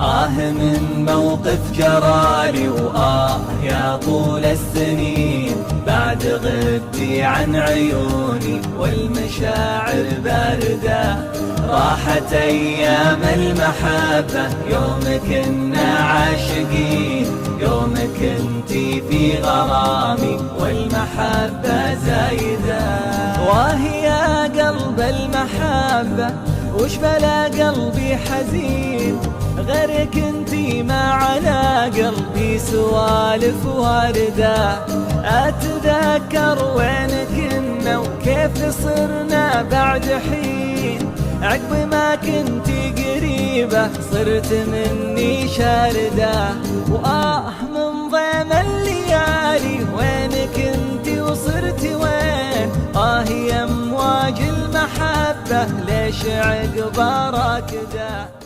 من موقف جرالي يا طول السنين بعد غبتي عن عيوني والمشاعر باردة. راحت أيام المحبة يوم كنا عاشقين، يوم كنتي في غرامي والمحبة زايدة. وهي قلب المحبة وش بلا قلبي حزين، غيرك انتي ما على قلبي سوالف واردة. اتذكر وين كنا وكيف صرنا بعد حين، عقب ما كنتي قريبة صرت مني شاردة. من ضيم الليالي وين كنتي وصرتي وين، يا امواج المحبة ليش عقبها راكدة.